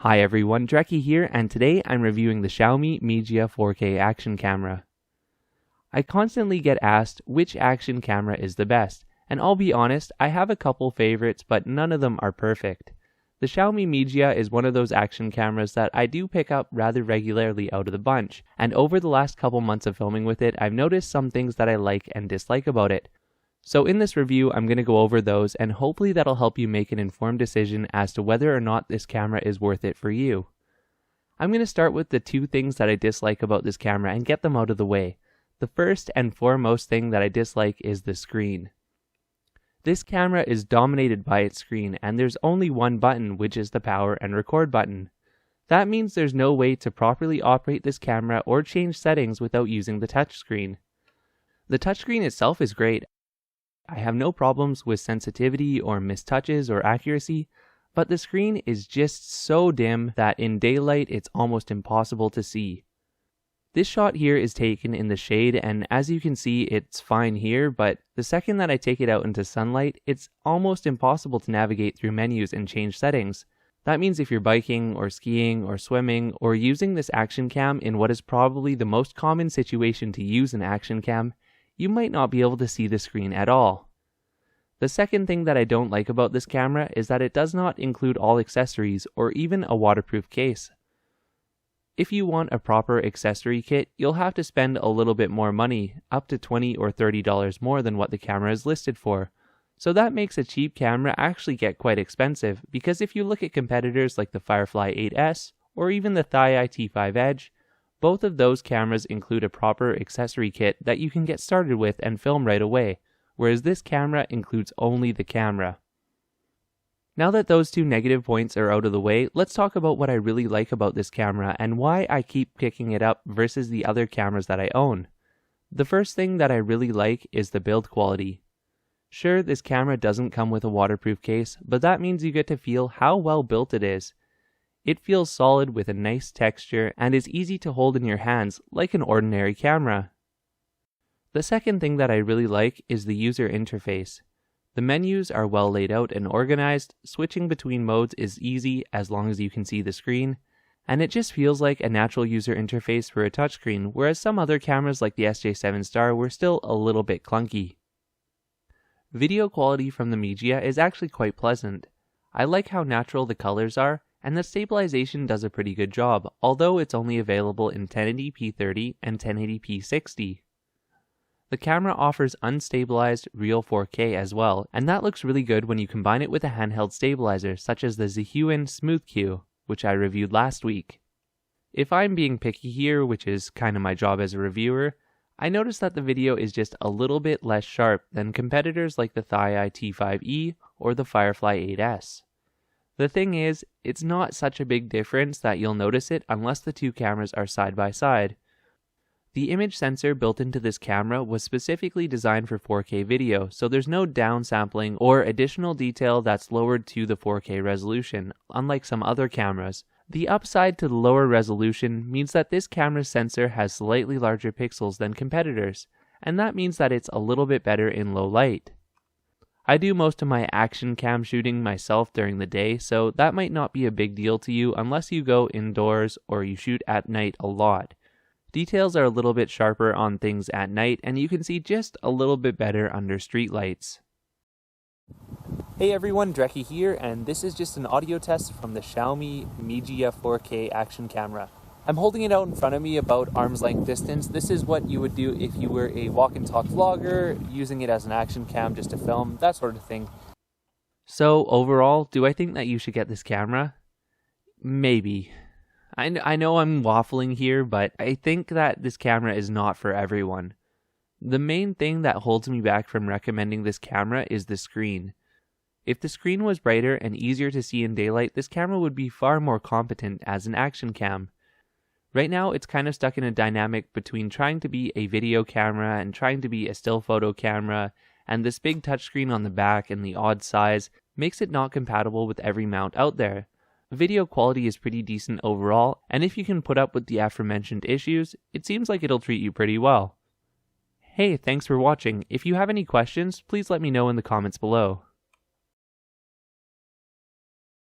Hi everyone, Dreki here, and today I'm reviewing the Xiaomi Mijia 4K action camera. I constantly get asked which action camera is the best, and I'll be honest, I have a couple favorites, but none of them are perfect. The Xiaomi Mijia is one of those action cameras that I do pick up rather regularly out of the bunch, and over the last couple months of filming with it, I've noticed some things that I like and dislike about it. So in this review, I'm going to go over those, and hopefully that'll help you make an informed decision as to whether or not this camera is worth it for you. I'm going to start with the two things that I dislike about this camera and get them out of the way. The first and foremost thing that I dislike is the screen. This camera is dominated by its screen, and there's only one button, which is the power and record button. That means there's no way to properly operate this camera or change settings without using the touchscreen. The touchscreen itself is great. I have no problems with sensitivity or mistouches or accuracy, but the screen is just so dim that in daylight it's almost impossible to see. This shot here is taken in the shade, and as you can see it's fine here, but the second that I take it out into sunlight, it's almost impossible to navigate through menus and change settings. That means if you're biking or skiing or swimming or using this action cam in what is probably the most common situation to use an action cam, you might not be able to see the screen at all. The second thing that I don't like about this camera is that it does not include all accessories or even a waterproof case. If you want a proper accessory kit, you'll have to spend a little bit more money, up to $20 or $30 more than what the camera is listed for. So that makes a cheap camera actually get quite expensive, because if you look at competitors like the Firefly 8S or even the DJI T5 Edge, both of those cameras include a proper accessory kit that you can get started with and film right away, whereas this camera includes only the camera. Now that those two negative points are out of the way, let's talk about what I really like about this camera and why I keep picking it up versus the other cameras that I own. The first thing that I really like is the build quality. Sure, this camera doesn't come with a waterproof case, but that means you get to feel how well built it is. It feels solid with a nice texture and is easy to hold in your hands like an ordinary camera. The second thing that I really like is the user interface. The menus are well laid out and organized, switching between modes is easy as long as you can see the screen, and it just feels like a natural user interface for a touchscreen, whereas some other cameras like the SJ7 Star were still a little bit clunky. Video quality from the Mijia is actually quite pleasant. I like how natural the colors are, and the stabilization does a pretty good job, although it's only available in 1080p 30 and 1080p 60. The camera offers unstabilized real 4K as well, and that looks really good when you combine it with a handheld stabilizer such as the Zhiyun Smooth Q, which I reviewed last week. If I'm being picky here, which is kind of my job as a reviewer, I noticed that the video is just a little bit less sharp than competitors like the DJI T5e or the Firefly 8S. The thing is, it's not such a big difference that you'll notice it unless the two cameras are side by side. The image sensor built into this camera was specifically designed for 4K video, so there's no downsampling or additional detail that's lowered to the 4K resolution, unlike some other cameras. The upside to the lower resolution means that this camera's sensor has slightly larger pixels than competitors, and that means that it's a little bit better in low light. I do most of my action cam shooting myself during the day, so that might not be a big deal to you unless you go indoors or you shoot at night a lot. Details are a little bit sharper on things at night, and you can see just a little bit better under street lights. Hey everyone, Dreki here, and this is just an audio test from the Xiaomi Mijia 4K action camera. I'm holding it out in front of me about arm's length distance. This is what you would do if you were a walk and talk vlogger, using it as an action cam just to film, that sort of thing. So overall, do I think that you should get this camera? Maybe. I know I'm waffling here, but I think that this camera is not for everyone. The main thing that holds me back from recommending this camera is the screen. If the screen was brighter and easier to see in daylight, this camera would be far more competent as an action cam. Right now, it's kind of stuck in a dynamic between trying to be a video camera and trying to be a still photo camera, and this big touchscreen on the back and the odd size makes it not compatible with every mount out there. Video quality is pretty decent overall, and if you can put up with the aforementioned issues, it seems like it'll treat you pretty well. Hey, thanks for watching. If you have any questions, please let me know in the comments below.